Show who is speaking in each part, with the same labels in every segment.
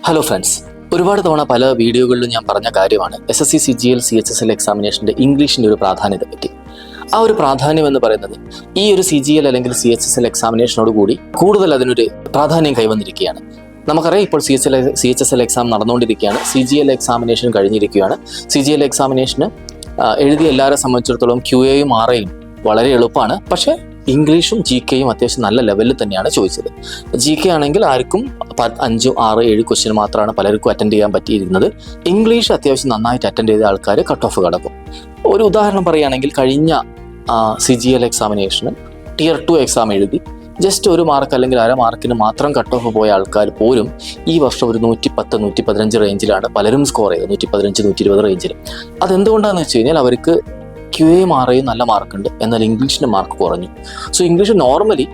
Speaker 1: Hello friends, ഒരുപാട് തവണ പല വീഡിയോകളിലും ഞാൻ പറഞ്ഞ കാര്യമാണ് SSC CGL CHSL എക്സാമിനേഷൻ്റെ ഇംഗ്ലീഷിൻ്റെ ഒരു പ്രാധാന്യത്തെ പറ്റി. ആ ഒരു പ്രാധാന്യം എന്ന് പറയുന്നത് ഈ ഒരു CGL അല്ലെങ്കിൽ CHSL എക്സാമിനേഷനോട് കൂടി കൂടുതൽ അതിനൊരു പ്രാധാന്യം കൈവന്നിരിക്കുകയാണ്. നമുക്കറിയാം, ഇപ്പോൾ CHSL എക്സാം നടന്നുകൊണ്ടിരിക്കുകയാണ്, CGL എക്സാമിനേഷൻ കഴിഞ്ഞിരിക്കുകയാണ്. CGL എക്സാമിനേഷന് എഴുതിയ എല്ലാവരെ സംബന്ധിച്ചിടത്തോളം QAയും RAയും വളരെ എളുപ്പമാണ്. പക്ഷേ ഇംഗ്ലീഷും GK അത്യാവശ്യം നല്ല ലെവലിൽ തന്നെയാണ് ചോദിച്ചത്. GK ആണെങ്കിൽ ആർക്കും 5, 6, 7 ക്വസ്റ്റ്യൻ മാത്രമാണ് പലർക്കും അറ്റൻഡ് ചെയ്യാൻ പറ്റിയിരുന്നത്. ഇംഗ്ലീഷ് അത്യാവശ്യം നന്നായിട്ട് അറ്റൻഡ് ചെയ്ത ആൾക്കാർ കട്ട് ഓഫ് കടക്കും. ഒരു ഉദാഹരണം പറയുകയാണെങ്കിൽ, കഴിഞ്ഞ CGL എക്സാമിനേഷന് Tier 2 എക്സാം എഴുതി ജസ്റ്റ് 1 മാർക്ക് അല്ലെങ്കിൽ 1/2 മാർക്കിന് മാത്രം കട്ട് ഓഫ് പോയ ആൾക്കാർ പോലും ഈ വർഷം ഒരു 110, 115 റേഞ്ചിലാണ് പലരും സ്കോർ ചെയ്തത്. 115, 120 റേഞ്ചിൽ. അതെന്തുകൊണ്ടാണെന്ന് വെച്ച് കഴിഞ്ഞാൽ അവർക്ക് QAയും RAയും നല്ല മാർക്കുണ്ട്, എന്നാൽ ഇംഗ്ലീഷിൻ്റെ മാർക്ക് കുറഞ്ഞു. സോ ഇംഗ്ലീഷ് നോർമലി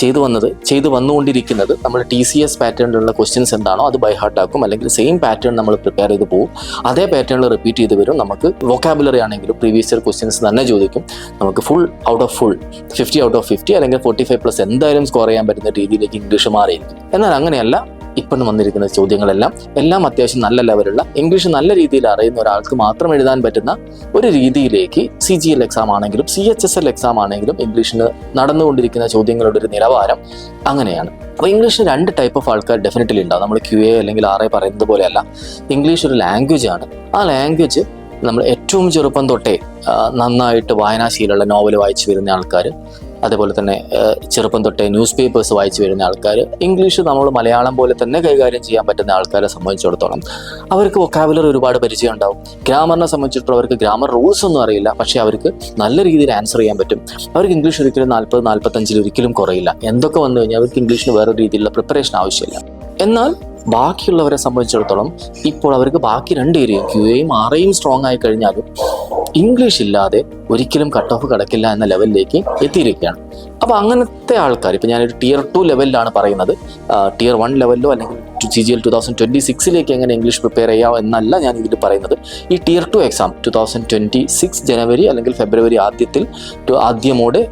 Speaker 1: ചെയ്തു വന്നുകൊണ്ടിരിക്കുന്നത് നമ്മൾ TCS പാറ്റേണിലുള്ള ക്വസ്റ്റ്യൻസ് എന്താണോ അത് ബൈ ഹാർട്ട് ആക്കും, അല്ലെങ്കിൽ സെയിം പാറ്റേൺ നമ്മൾ പ്രിപ്പയർ ചെയ്ത് പോകും. അതേ പാറ്റേണിൽ റിപ്പീറ്റ് ചെയ്ത് വരും. നമുക്ക് വൊക്കാബുലറി ആണെങ്കിലും പ്രീവിയസ് ഇയർ ക്വസ്റ്റ്യൻസ് തന്നെ ചോദിക്കും. നമുക്ക് full out of full 50 out of 50 അല്ലെങ്കിൽ 45+ എന്തായാലും സ്കോർ ചെയ്യാൻ പറ്റുന്ന രീതിയിലേക്ക് ഇംഗ്ലീഷ് മാറിയിരിക്കും. എന്നാൽ അങ്ങനെയല്ല, ഇപ്പം വന്നിരിക്കുന്ന ചോദ്യങ്ങളെല്ലാം അത്യാവശ്യം നല്ല ലെവലുള്ള ഇംഗ്ലീഷ് നല്ല രീതിയിൽ അറിയുന്ന ഒരാൾക്ക് മാത്രം എഴുതാൻ പറ്റുന്ന ഒരു രീതിയിലേക്ക് CGL എക്സാം ആണെങ്കിലും CHSL എക്സാം ആണെങ്കിലും ഇംഗ്ലീഷിന് നടന്നുകൊണ്ടിരിക്കുന്ന ചോദ്യങ്ങളുടെ ഒരു നിലവാരം അങ്ങനെയാണ്. അപ്പോൾ ഇംഗ്ലീഷിന് 2 ടൈപ്പ് ഓഫ് ആൾക്കാർ ഡെഫിനറ്റ്ലി ഉണ്ടാവും. നമ്മൾ QA അല്ലെങ്കിൽ RA പറയുന്നത് പോലെയല്ല. ഇംഗ്ലീഷ് ഒരു ലാംഗ്വേജ് ആണ്. ആ ലാംഗ്വേജ് നമ്മൾ ഏറ്റവും ചെറുപ്പം തൊട്ടേ നന്നായിട്ട് വായനാശീലമുള്ള നോവൽ വായിച്ചു വരുന്ന ആൾക്കാർ, അതേപോലെ തന്നെ ചെറുപ്പം തൊട്ടേ ന്യൂസ് പേപ്പേഴ്സ് വായിച്ചു വരുന്ന ആൾക്കാർ, ഇംഗ്ലീഷ് നമ്മൾ മലയാളം പോലെ തന്നെ കൈകാര്യം ചെയ്യാൻ പറ്റുന്ന ആൾക്കാരെ സംബന്ധിച്ചിടത്തോളം അവർക്ക് വൊക്കാബുലറി ഒരുപാട് പരിചയം ഉണ്ടാവും. ഗ്രാമറിനെ സംബന്ധിച്ചിടത്തോളം അവർക്ക് ഗ്രാമർ റൂൾസ് ഒന്നും അറിയില്ല, പക്ഷേ അവർക്ക് നല്ല രീതിയിൽ ആൻസർ ചെയ്യാൻ പറ്റും. അവർക്ക് ഇംഗ്ലീഷ് ഒരിക്കലും 40, 45 ഒരിക്കലും കുറയില്ല. എന്തൊക്കെ വന്നു കഴിഞ്ഞാൽ അവർക്ക് ഇംഗ്ലീഷിന് വേറെ രീതിയിലുള്ള പ്രിപ്പറേഷൻ ആവശ്യമില്ല. എന്നാൽ ബാക്കിയുള്ളവരെ സംബന്ധിച്ചിടത്തോളം ഇപ്പോൾ അവർക്ക് ബാക്കി 2 ഏരിയയും QAയും RAയും സ്ട്രോങ് ആയി കഴിഞ്ഞാലും ഇംഗ്ലീഷ് ഇല്ലാതെ ഒരിക്കലും കട്ട് ഓഫ് കിടക്കില്ല എന്ന ലെവലിലേക്ക് എത്തിയിരിക്കുകയാണ്. അപ്പോൾ അങ്ങനത്തെ ആൾക്കാർ, ഇപ്പോൾ ഞാനൊരു Tier 2 ലെവലിലാണ് പറയുന്നത്. Tier 1 ലെവലിലോ അല്ലെങ്കിൽ CGL 2026 എങ്ങനെ ഇംഗ്ലീഷ് പ്രിപ്പയർ ചെയ്യാം എന്നല്ല ഞാൻ ഇതിൽ പറയുന്നത്. ഈ Tier 2 എക്സാം 2026 ജനുവരി അല്ലെങ്കിൽ ഫെബ്രുവരി ആദ്യമോടെ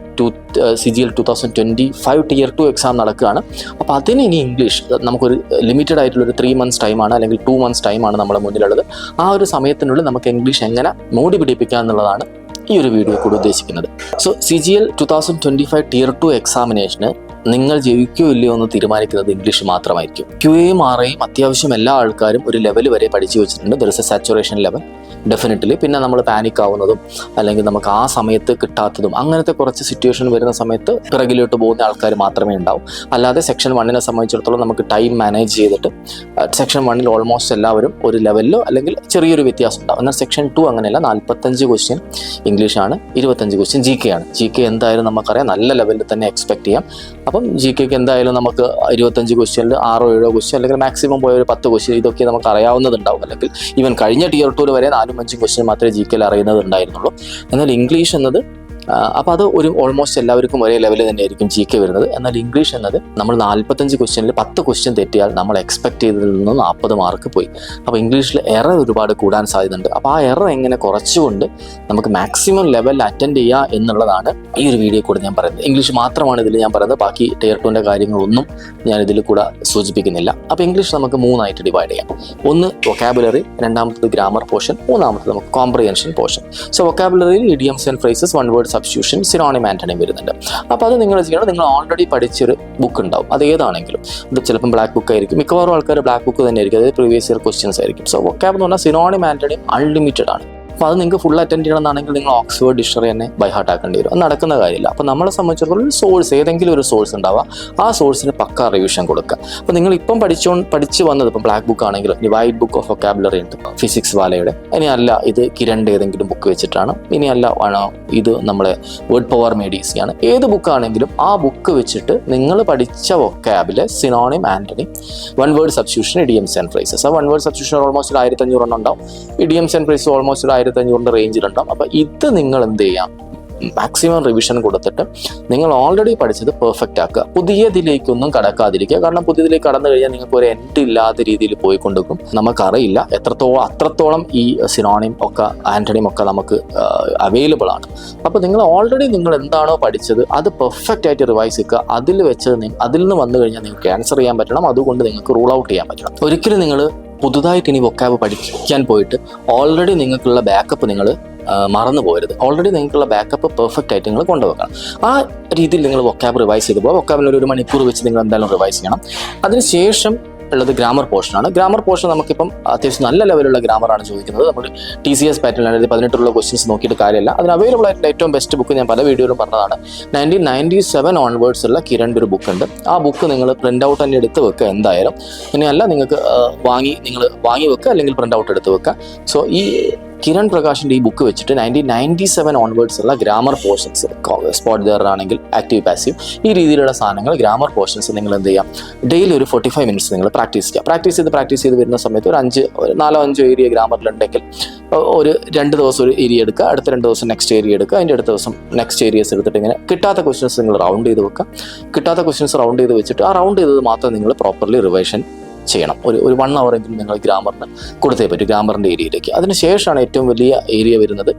Speaker 1: CGL 2025 Tier 2 എക്സാം നടക്കുകയാണ്. അപ്പോൾ അതിന് ഇനി ഇംഗ്ലീഷ് നമുക്കൊരു ലിമിറ്റഡ് ആയിട്ടുള്ളൊരു 3 months ടൈമാണ് അല്ലെങ്കിൽ 2 months ടൈമാണ് നമ്മുടെ മുന്നിലുള്ളത്. ആ ഒരു സമയത്തിനുള്ളിൽ നമുക്ക് ഇംഗ്ലീഷ് എങ്ങനെ മോടി പിടിപ്പിക്കുക എന്നുള്ളതാണ് ഈ ഒരു വീഡിയോ കൂടി ഉദ്ദേശിക്കുന്നത്. സോ CGL 2025 Tier 2 എക്സാമിനേഷന് നിങ്ങൾ ജയിക്കുകയോ ഇല്ലയോ എന്ന് തീരുമാനിക്കുന്നത് ഇംഗ്ലീഷ് മാത്രമായിരിക്കും. QAയും RAയും അത്യാവശ്യം എല്ലാ ആൾക്കാരും ഒരു ലെവൽ വരെ പഠിച്ചു വെച്ചിട്ടുണ്ട്. There is A saturation level definitely. പിന്നെ നമ്മൾ പാനിക് ആവുന്നതും അല്ലെങ്കിൽ നമുക്ക് ആ സമയത്ത് കിട്ടാത്തതും അങ്ങനത്തെ കുറച്ച് സിറ്റുവേഷൻ വരുന്ന സമയത്ത് പിറകിലോട്ട് പോകുന്ന ആൾക്കാർ മാത്രമേ ഉണ്ടാവും. അല്ലാതെ സെക്ഷൻ 1നെ സംബന്ധിച്ചിടത്തോളം നമുക്ക് ടൈം മാനേജ് ചെയ്തിട്ട് സെക്ഷൻ 1ൽ ഓൾമോസ്റ്റ് എല്ലാവരും ഒരു ലെവലിലോ അല്ലെങ്കിൽ ചെറിയൊരു വ്യത്യാസം ഉണ്ടാവും. എന്നാൽ സെക്ഷൻ 2 അങ്ങനെയല്ല. 45 ക്വസ്റ്റ്യൻ ഇംഗ്ലീഷാണ്, 25 ക്വസ്റ്റ്യൻ GK ആണ്. GK എന്തായാലും നമുക്കറിയാം നല്ല ലെവലിൽ തന്നെ എക്സ്പെക്ട് ചെയ്യാം. അപ്പം GKക്ക് എന്തായാലും നമുക്ക് 25 ക്വസ്റ്റ്യനിൽ 6 7 ക്വസ്റ്റ്യൻ അല്ലെങ്കിൽ മാക്സിമം പോയ ഒരു 10 ക്വസ്റ്റ്യൻ ഇതൊക്കെ നമുക്ക് അറിയാവുന്നതുണ്ടാവും. അല്ലെങ്കിൽ ഈവൻ കഴിഞ്ഞ Tier 2 വരെ 4, 5 ക്വസ്റ്റ്യൻ മാത്രമേ GKയിൽ അറിയുന്നത് ഉണ്ടായിരുന്നുള്ളൂ. എന്നാൽ ഇംഗ്ലീഷ് എന്നത് അപ്പോൾ അത് ഒരു ഓൾമോസ്റ്റ് എല്ലാവർക്കും ഒരേ ലെവലിൽ തന്നെയായിരിക്കും GK വരുന്നത്. എന്നാൽ ഇംഗ്ലീഷ് എന്നത് നമ്മൾ 45 ക്വസ്റ്റ്യനിൽ 10 ക്വസ്റ്റ്യൻ തെറ്റിയാൽ നമ്മൾ എക്സ്പെക്ട് ചെയ്തതിൽ നിന്ന് 40 മാർക്ക് പോയി. അപ്പോൾ ഇംഗ്ലീഷിൽ എറർ ഒരുപാട് കൂടാൻ സാധ്യതയുണ്ട്. അപ്പോൾ ആ എറർ എങ്ങനെ കുറച്ചുകൊണ്ട് നമുക്ക് മാക്സിമം ലെവലിൽ അറ്റൻഡ് ചെയ്യുക എന്നുള്ളതാണ് ഈ ഒരു വീഡിയോ കൂടെ ഞാൻ പറയുന്നത്. ഇംഗ്ലീഷ് മാത്രമാണ് ഇതിൽ ഞാൻ പറയുന്നത്. ബാക്കി Tier 2ൻ്റെ കാര്യങ്ങളൊന്നും ഞാൻ ഇതിൽ കൂടെ സൂചിപ്പിക്കുന്നില്ല. അപ്പോൾ ഇംഗ്ലീഷ് നമുക്ക് 3 ആയിട്ട് ഡിവൈഡ് ചെയ്യാം. ഒന്ന് വൊക്കാബുലറി, രണ്ടാമത്തത് ഗ്രാമർ പോർഷൻ, മൂന്നാമത്തത് നമുക്ക് കോംപ്രിഹെൻഷൻ പോർഷൻ. സോ വൊക്കാബുലറിയിൽ idioms and phrases, one word substitution, synonym, antonym വരുന്നുണ്ട്. അപ്പോൾ അത് നിങ്ങൾ ചെയ്യണം. നിങ്ങൾ ഓൾറെഡി പഠിച്ചൊരു ബുക്ക് ഉണ്ടാവും, അത് ഏതാണെങ്കിലും. ഇത് ചിലപ്പം ബ്ലാക്ക് ബുക്ക് ആയിരിക്കും. മിക്കവാറും ആൾക്കാർ ബ്ലാക്ക് ബുക്ക് തന്നെ ആയിരിക്കും, അതായത് പ്രീവിയസ് ഇയർ ക്വസ്റ്റ്യൻസ് ആയിരിക്കും. സോ വൊക്കാബ് എന്ന് പറഞ്ഞാൽ സിനോണിം, ആന്റണിം അൺലിമിറ്റഡ് ആണ്. അപ്പോൾ അത് നിങ്ങൾക്ക് ഫുൾ അറ്റൻഡ് ചെയ്യണമെന്നാണെങ്കിൽ നിങ്ങൾ ഓക്സ്ഫോർഡ് ഡിക്ഷണറി തന്നെ ബൈ ഹാർട്ട് ആക്കേണ്ടി വരും. അത് നടക്കുന്ന കാര്യമില്ല. അപ്പോൾ നമ്മളെ സംബന്ധിച്ചിടത്തോളം ഒരു സോഴ്സ്, ഏതെങ്കിലും ഒരു സോഴ്സ് ഉണ്ടാവുക, ആ സോഴ്സിന് പക്ക റിവിഷൻ കൊടുക്കുക. അപ്പോൾ നിങ്ങൾ ഇപ്പം പഠിച്ചു വന്നത് ഇപ്പം ബ്ലാക്ക് ബുക്ക് ആണെങ്കിലും ഇനി വൈറ്റ് ബുക്ക് ഓഫ് വൊക്കാബുലറി ഉണ്ട്, ഫിസിക്സ് വാലയുടെ. ഇനി അല്ല ഇത് കിരണിൻ്റെ ഏതെങ്കിലും ബുക്ക് വെച്ചിട്ടാണ്, ഇനി അല്ല ഇത് നമ്മളെ വേർഡ് പവർ മേഡീസി ആണ്. ഏത് ബുക്കാണെങ്കിലും ആ ബുക്ക് വെച്ചിട്ട് നിങ്ങൾ പഠിച്ച വൊക്കാബിലെ synonym, antonym, one word substitution, idioms and phrases. ആ വൺ വേർഡ് സബ്സ്റ്റിറ്റ്യൂഷൻ ഓൾമോസ്റ്റ് 1500 ഉണ്ടാവും. ഇഡിയംസ് ആൻഡ് ഫ്രേസസ് ഓൾമോസ്റ്റ് 1500 റേഞ്ചിലുണ്ടാവും. അപ്പോൾ ഇത് നിങ്ങൾ എന്ത് ചെയ്യാം, മാക്സിമം റിവിഷൻ കൊടുത്തിട്ട് നിങ്ങൾ ഓൾറെഡി പഠിച്ചത് പെർഫെക്റ്റ് ആക്കുക. പുതിയതിലേക്കൊന്നും കടക്കാതിരിക്കുക. കാരണം പുതിയതിലേക്ക് കടന്നു കഴിഞ്ഞാൽ നിങ്ങൾക്ക് ഒരു എൻഡ് ഇല്ലാത്ത രീതിയിൽ പോയിക്കൊണ്ടിരിക്കും. നമുക്കറിയില്ല അത്രത്തോളം ഈ സിനോണിം ഒക്കെ ആന്റണിം ഒക്കെ നമുക്ക് അവൈലബിൾ ആണ്. അപ്പോൾ നിങ്ങൾ ഓൾറെഡി നിങ്ങൾ എന്താണോ പഠിച്ചത് അത് പെർഫെക്റ്റ് ആയിട്ട് റിവൈസ് ചെയ്യുക. അതിൽ വെച്ച് അതിൽ നിന്ന് വന്നു കഴിഞ്ഞാൽ നിങ്ങൾക്ക് ആൻസർ ചെയ്യാൻ പറ്റണം. അതുകൊണ്ട് നിങ്ങൾക്ക് റൂൾ ഔട്ട് ചെയ്യാൻ പറ്റണം. ഒരിക്കലും നിങ്ങൾ പുതുതായിട്ട് ഇനി വൊക്കാബ് പഠിക്കാൻ പോയിട്ട് ഓൾറെഡി നിങ്ങൾക്കുള്ള ബാക്കപ്പ് നിങ്ങൾ മറന്നു പോകരുത്. ഓൾറെഡി നിങ്ങൾക്കുള്ള ബാക്കപ്പ് പെർഫെക്റ്റ് ആയിട്ട് നിങ്ങൾ കൊണ്ടുവെക്കണം. ആ രീതിയിൽ നിങ്ങൾ വൊക്കാബ് റിവൈസ് ചെയ്ത് പോകുക. വൊക്കാബിൽ ഒരു മണിക്കൂർ വെച്ച് നിങ്ങൾ എന്തായാലും റിവൈസ് ചെയ്യണം. അതിനുശേഷം ഉള്ളത് ഗ്രാമർ പോർഷനാണ്. ഗ്രാമർ പോർഷൻ നമുക്കിപ്പം അത്യാവശ്യം നല്ല ലെവലുള്ള ഗ്രാമറാണ് ചോദിക്കുന്നത്. നമ്മൾ TCS പാറ്റേൺ 2018 ക്വസ്റ്റ്യൻസ് നോക്കിയിട്ട് കാര്യമില്ല. അതിന് അവൈലബിൾ ആയിട്ടുള്ള ഏറ്റവും ബെസ്റ്റ് ബുക്ക് ഞാൻ പല വീഡിയോയിലും പറഞ്ഞതാണ്. 1997 ഓൺവേർഡ്സ് ഉള്ള കിരണിൻ്റെ ഒരു ബുക്ക് ഉണ്ട്. ആ ബുക്ക് നിങ്ങൾ പ്രിൻ്റ് ഔട്ട് തന്നെ എടുത്ത് വെക്കുക എന്തായാലും. ഇനിയല്ല നിങ്ങൾക്ക് വാങ്ങി വെക്കുക, അല്ലെങ്കിൽ പ്രിൻ്റ് ഔട്ട് എടുത്ത് വെക്കുക. സോ ഈ കിരൺ പ്രകാശിൻ്റെ ഈ ബുക്ക് വെച്ചിട്ട് 1997 ഓൺവേർഡ്സ് ഉള്ള ഗ്രാമർ പോർഷൻസ്, സ്പോട്ട് ദെയർ ആണെങ്കിൽ ആക്റ്റീവ് പാസീവ്, ഈ രീതിയിലുള്ള സാധനങ്ങൾ ഗ്രാമർ പോർഷൻസ് നിങ്ങൾ എന്ത് ചെയ്യാം, ഡെയിലി ഒരു 45 മിനിറ്റ്സ് നിങ്ങൾ പ്രാക്ടീസ് ചെയ്യുക. പ്രാക്ടീസ് ചെയ്ത് വരുന്ന സമയത്ത് ഒരു 4-5 ഏരിയ ഗ്രാമറിലുണ്ടെങ്കിൽ ഒരു 2 ദിവസം ഒരു ഏരിയ എടുക്കുക, അടുത്ത 2 ദിവസം നെക്സ്റ്റ് ഏരിയ എടുക്കുക, അതിൻ്റെ അടുത്ത ദിവസം നെക്സ്റ്റ് ഏരിയസ് എടുത്തിട്ട് ഇങ്ങനെ കിട്ടാത്ത ക്വസ്റ്റ്യൻസ് നിങ്ങൾ റൗണ്ട് ചെയ്ത് വെക്കുക. കിട്ടാത്ത ക്വസ്റ്റ്യൻസ് റൗണ്ട് ചെയ്ത് വെച്ചിട്ട് ആ റൗണ്ട് ചെയ്തത് മാത്രം നിങ്ങൾ പ്രോപ്പർലി റിവിഷൻ ചെയ്യണം. ഒരു 1 hour എങ്കിലും നിങ്ങൾ ഗ്രാമറിന് കൊടുത്തേ പറ്റും, ഗ്രാമറിൻ്റെ ഏരിയയിലേക്ക്. അതിനുശേഷമാണ് ഏറ്റവും വലിയ ഏരിയ വരുന്നത്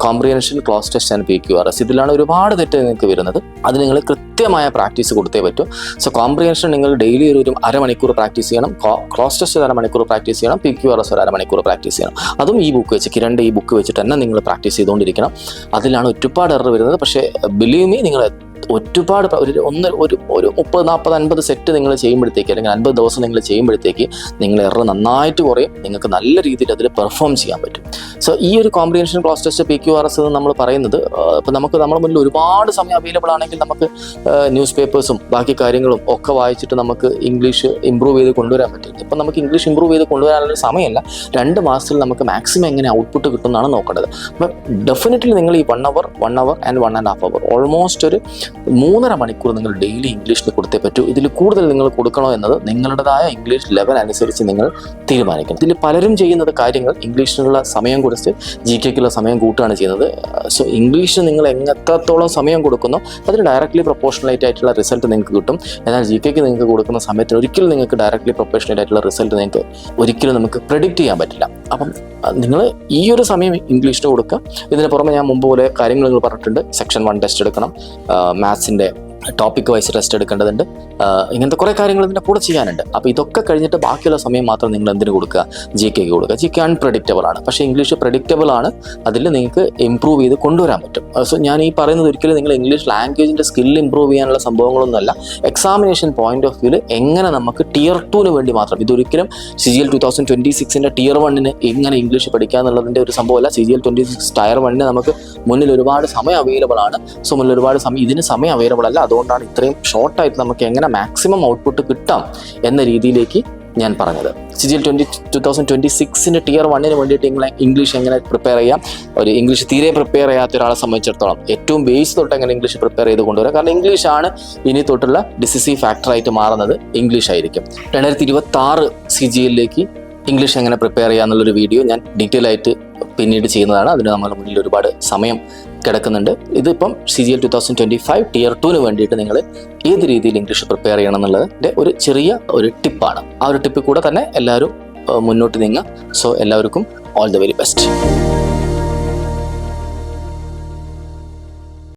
Speaker 1: comprehension, close test and PQRS. ഇതിലാണ് ഒരുപാട് തെറ്റ് നിങ്ങൾക്ക് വരുന്നത്. അത് നിങ്ങൾ കൃത്യമായ പ്രാക്ടീസ് കൊടുത്തേ പറ്റും. സോ കോംപ്രിഹെൻഷൻ നിങ്ങൾ ഡെയിലി ഒരു അരമണിക്കൂർ പ്രാക്ടീസ് ചെയ്യണം, ക്ലോസ് ടെസ്റ്റ് 1 അരമണിക്കൂർ പ്രാക്ടീസ് ചെയ്യണം, PQRS 1 അരമണിക്കൂർ പ്രാക്ടീസ് ചെയ്യണം. അതും ഈ ബുക്ക് വെച്ച്, കിരണിൻ്റെ ഈ ബുക്ക് വെച്ചിട്ട് തന്നെ നിങ്ങൾ പ്രാക്ടീസ് ചെയ്തുകൊണ്ടിരിക്കണം. അതിലാണ് ഒരുപാട് എറർ വരുന്നത്. പക്ഷേ ബിലീവ് മീ, നിങ്ങൾ ഒരുപാട് ഒരു 30, 40, 50 സെറ്റ് നിങ്ങൾ ചെയ്യുമ്പോഴത്തേക്ക്, അല്ലെങ്കിൽ 50 ദിവസം നിങ്ങൾ ചെയ്യുമ്പോഴത്തേക്ക് നിങ്ങൾ എറർ നന്നായിട്ട് കുറയും. നിങ്ങൾക്ക് നല്ല രീതിയിൽ അതിൽ പെർഫോം ചെയ്യാൻ പറ്റും. സോ ഈ ഒരു കോംപ്രിഹെൻഷൻ, ക്ലോസ് ടെസ്റ്റ്, PQRS എന്ന് നമ്മൾ പറയുന്നത്, ഇപ്പോൾ നമ്മുടെ മുന്നിൽ ഒരുപാട് സമയം അവൈലബിൾ ആണെങ്കിൽ നമുക്ക് ന്യൂസ് പേപ്പേഴ്സും ബാക്കി കാര്യങ്ങളും ഒക്കെ വായിച്ചിട്ട് നമുക്ക് ഇംഗ്ലീഷ് ഇമ്പ്രൂവ് ചെയ്ത് കൊണ്ടുവരാൻ പറ്റും. ഇപ്പം നമുക്ക് ഇംഗ്ലീഷ് ഇമ്പ്രൂവ് ചെയ്ത് കൊണ്ടുവരാനുള്ള സമയമല്ല. 2 മാസത്തിൽ നമുക്ക് മാക്സിമം എങ്ങനെ ഔട്ട്പുട്ട് കിട്ടുമെന്നാണ് നോക്കേണ്ടത്. അപ്പം ഡെഫിനറ്റ്ലി നിങ്ങൾ ഈ 1 hour ആൻഡ് 1.5 hour ഓൾമോസ്റ്റ് ഒരു 3.5 മണിക്കൂർ നിങ്ങൾ ഡെയിലി ഇംഗ്ലീഷിന് കൊടുത്തേ പറ്റൂ. ഇതിൽ കൂടുതൽ നിങ്ങൾ കൊടുക്കണോ എന്നത് നിങ്ങളുടേതായ ഇംഗ്ലീഷ് ലെവൽ അനുസരിച്ച് നിങ്ങൾ തീരുമാനിക്കണം. ഇതിൽ പലരും ചെയ്യുന്നത് കാര്യങ്ങൾ ഇംഗ്ലീഷിനുള്ള സമയം കൊടുത്ത് GKക്കുള്ള സമയം കൂട്ടുകയാണ് ചെയ്യുന്നത്. സോ ഇംഗ്ലീഷിന് നിങ്ങൾ എത്രത്തോളം സമയം കൊടുക്കുന്നോ അതിന് ഡയറക്റ്റ്ലി പ്രൊപ്പോർഷണലേറ്റ് ആയിട്ടുള്ള റിസൾട്ട് നിങ്ങൾക്ക് കിട്ടും. എന്നാൽ GKക്ക് നിങ്ങൾക്ക് കൊടുക്കുന്ന സമയത്തിന് ഒരിക്കലും നിങ്ങൾക്ക് ഡയറക്റ്റ്ലി പ്രൊപ്പോർഷണലേറ്റ് ആയിട്ടുള്ള റിസൾട്ട് നിങ്ങൾക്ക് ഒരിക്കലും നമുക്ക് പ്രെഡിക്റ്റ് ചെയ്യാൻ പറ്റില്ല. അപ്പം നിങ്ങൾ ഈ ഒരു സമയം ഇംഗ്ലീഷിന് കൊടുക്കുക. ഇതിന് പുറമെ ഞാൻ മുമ്പ് പോലെ കാര്യങ്ങൾ നിങ്ങൾ പറഞ്ഞിട്ടുണ്ട്. സെക്ഷൻ 1 ടെസ്റ്റ് എടുക്കണം, മാത്സിൻ്റെ ടോപ്പിക് വൈസ് ടെസ്റ്റ് എടുക്കേണ്ടതുണ്ട്, ഇങ്ങനത്തെ കുറേ കാര്യങ്ങൾ ഇതിൻ്റെ കൂടെ ചെയ്യാനുണ്ട്. അപ്പോൾ ഇതൊക്കെ കഴിഞ്ഞിട്ട് ബാക്കിയുള്ള സമയം മാത്രം നിങ്ങൾ എന്തിനു കൊടുക്കുക, GKക്ക് കൊടുക്കുക. GK അൺപ്രഡിക്റ്റബിൾ ആണ്, പക്ഷേ ഇംഗ്ലീഷ് പ്രഡിക്റ്റബിൾ ആണ്. അതിൽ നിങ്ങൾക്ക് ഇമ്പ്രൂവ് ചെയ്ത് കൊണ്ടുവരാൻ പറ്റും. സോ ഞാൻ ഈ പറയുന്നത് ഒരിക്കലും നിങ്ങൾ ഇംഗ്ലീഷ് ലാംഗ്വേജിൻ്റെ സ്കില്ല് ഇമ്പ്രൂവ് ചെയ്യാനുള്ള സംഭവങ്ങളൊന്നുമല്ല. എക്സാമിനേഷൻ പോയിന്റ് ഓഫ് വ്യൂവിൽ എങ്ങനെ നമുക്ക് Tier 2 വേണ്ടി മാത്രം, ഇതൊരിക്കലും CGL 2026 Tier 1 എങ്ങനെ ഇംഗ്ലീഷ് പഠിക്കുക എന്നുള്ളതിൻ്റെ ഒരു സംഭവമല്ല. CGL 26 Tier 1 നമുക്ക് മുന്നിൽ ഒരുപാട് സമയം അവൈലബിൾ ആണ്. സോ മുന്നിൽ ഒരുപാട് ഇതിന് സമയം അവൈലബിൾ അല്ല. അതുകൊണ്ടാണ് ഇത്രയും ഷോർട്ടായിട്ട് നമുക്ക് എങ്ങനെ മാക്സിമം ഔട്ട്പുട്ട് കിട്ടാം എന്ന രീതിയിലേക്ക് ഞാൻ പറഞ്ഞത്. CGL 2026 Tier 1 വേണ്ടിയിട്ട് ഇംഗ്ലീഷ് എങ്ങനെ പ്രിപ്പയർ ചെയ്യാം, ഒരു ഇംഗ്ലീഷ് തീരെ പ്രിപ്പയർ ചെയ്യാത്ത ഒരാളെ സംബന്ധിച്ചിടത്തോളം ഏറ്റവും ബേസ് തൊട്ട് എങ്ങനെ ഇംഗ്ലീഷ് പ്രിപ്പയർ ചെയ്ത് കൊണ്ടുവരാം. കാരണം ഇംഗ്ലീഷാണ് ഇനി തൊട്ടുള്ള ഡിസിസീവ് ഫാക്ടറായിട്ട് മാറുന്നത്. ഇംഗ്ലീഷ് ആയിരിക്കും. 2026 CGLലേക്ക് ഇംഗ്ലീഷ് എങ്ങനെ പ്രിപ്പയർ ചെയ്യുക എന്നുള്ളൊരു വീഡിയോ ഞാൻ ഡീറ്റെയിൽ ആയിട്ട് പിന്നീട് ചെയ്യുന്നതാണ്. അതിന് നമ്മുടെ മുന്നിൽ ഒരുപാട് സമയം കിടക്കുന്നുണ്ട്. ഇതിപ്പം CGL 2025 Tier 2 വേണ്ടിയിട്ട് നിങ്ങൾ ഏത് രീതിയിൽ ഇംഗ്ലീഷ് പ്രിപ്പയർ ചെയ്യണം എന്നുള്ളതിൻ്റെ ഒരു ചെറിയ ടിപ്പാണ്. ആ ഒരു ടിപ്പിൽ കൂടെ തന്നെ എല്ലാവരും മുന്നോട്ട് നീങ്ങുക. സോ എല്ലാവർക്കും ഓൾ ദ വെരി ബെസ്റ്റ്.